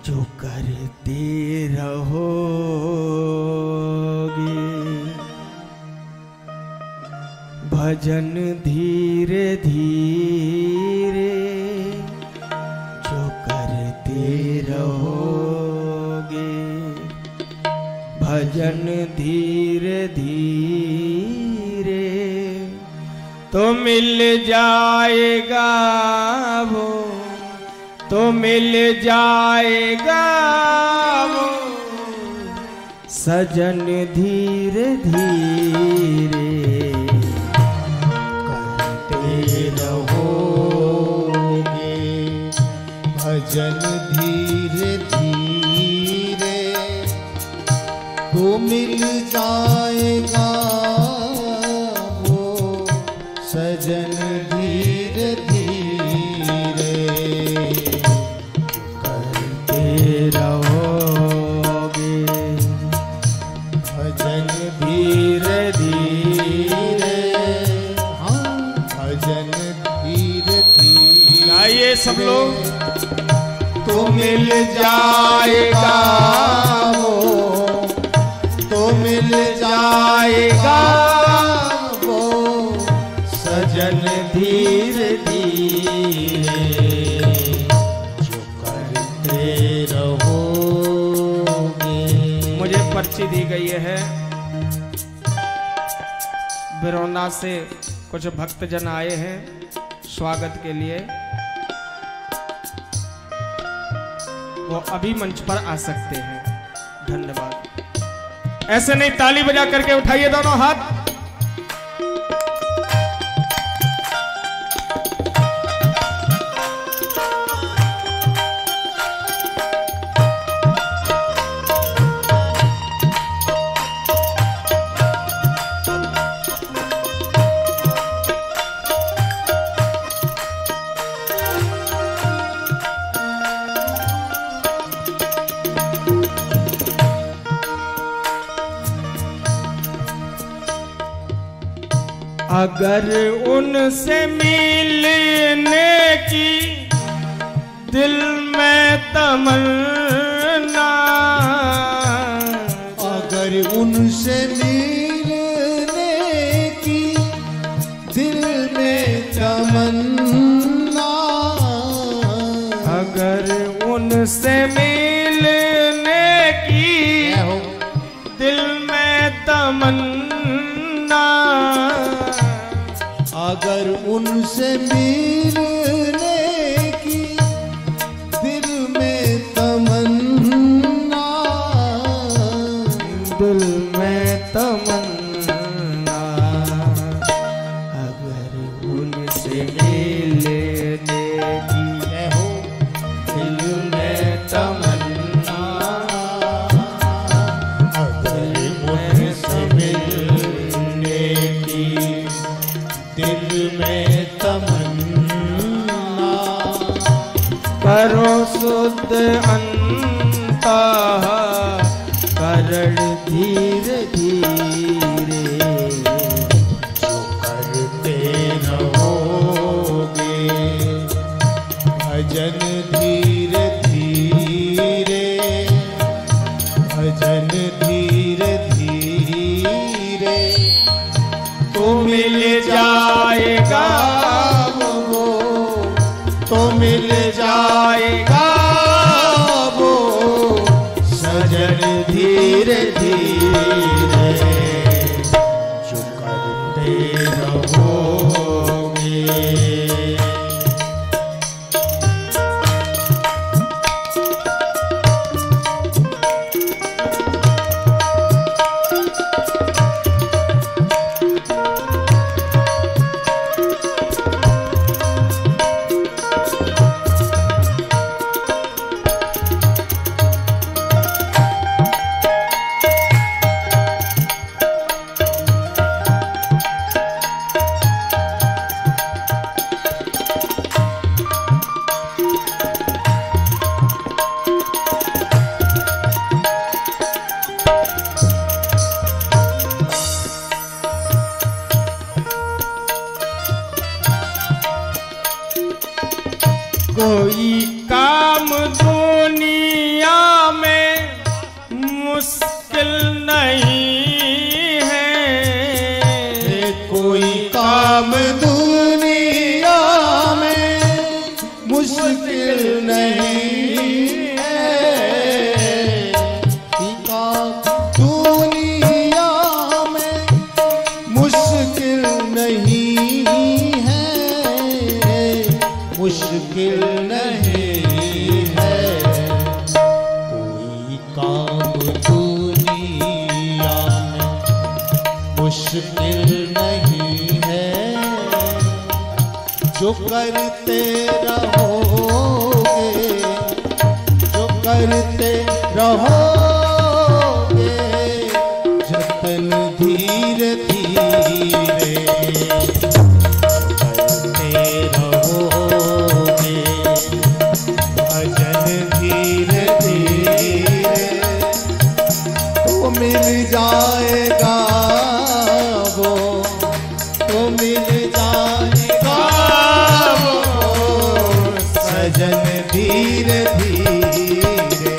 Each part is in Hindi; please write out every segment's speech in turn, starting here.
जो करते रहोगे भजन धीरे धीरे, जो करते रहोगे भजन धीरे धीरे, तो मिल जाएगा वो, तो मिल जाएगा वो सजन धीरे धीरे, करते रहोगे भजन धीरे धीरे, तो मिल जाएगा वो सजन धीरे धीरे, करते रहोगे भजन धीरे धीरे। हाँ भजन धीरे धीरे। आइए सब लोग। तो मिल जाएगा वो, तो मिल जाएगा वो सजन धीरे धीरे, जो करते रहोगे। मुझे पर्ची दी गई है बिरौना से, कुछ भक्तजन आए हैं स्वागत के लिए, वो अभी मंच पर आ सकते हैं। धन्यवाद। ऐसे नहीं, ताली बजा करके उठाइए दोनों हाथ। अगर उनसे मिलने की दिल में तमन्ना, अगर उनसे मिलने की दिल में तमन्ना, अगर उनसे मिलने की दिल में तमन्ना, अगर उनसे मिलने की दिल में तमन्ना, दिल में तमन्ना, अगर उनसे मिलने की दिल में तमन्ना, अगर उनसे मिलने की दिल में तमन्ना, करो शुद्ध अंतः करण धीरे धीरे, जो करते रहोगे भजन धीरे धीरे, भजन धीरे धीरे, तो मिल जाएगा वो, तो मिल जाएगा वो सजन धीरे धीरे, जो करते रहोगे। करते रहोगे, जो करते रहोगे जतन धीरे धीरे, करते रहोगे भजन धीरे धीरे, तो मिल जाएगा वो, तो मिल जाएगा वो सजन धीरे धीरे,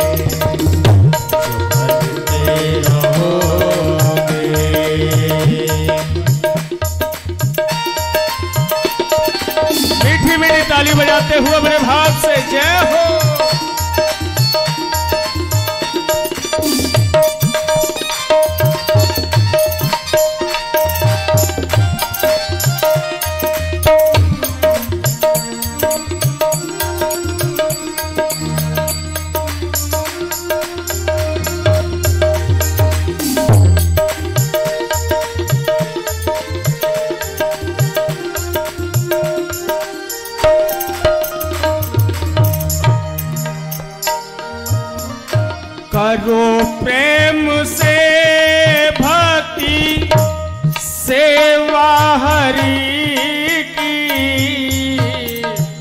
करते रहोगे। मीठी मीठी ताली बजाते हुए बड़े भाव से जय हो। करो प्रेम से भक्ति सेवा हरि की,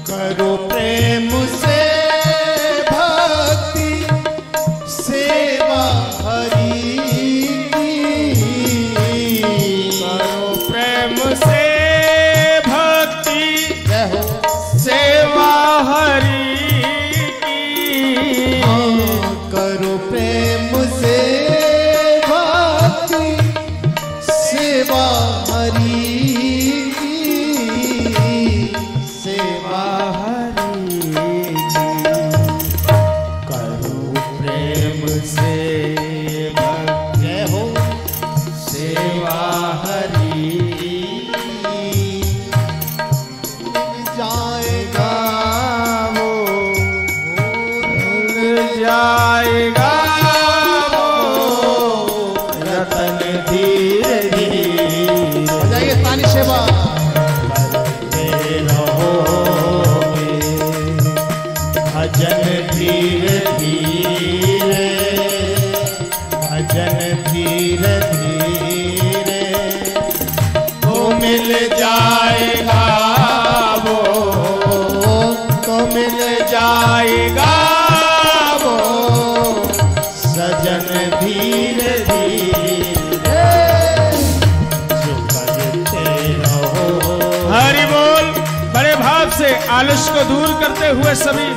करो प्रेम से भक्ति सेवा हरि की, करो प्रेम से भक्ति जय हो सेवा हरि करो प्रेम से भक्ति सेवा हरि की, सेवा हरि की, करो प्रेम से भक्ति, जय हो सेवा हरि की, जाएगा वो, जाएगा वो रतन धीरे धीरे, बजाइए ताली सेवा, करते रहोगे भजन धीरे धीरे, भजन धीरे धीरे, तो मिल जाएगा वो, तो मिल जाएगा सजन धीरे धीरे, जो करते रहो। हरि बोल। बड़े भाव से आलस्य को दूर करते हुए सभी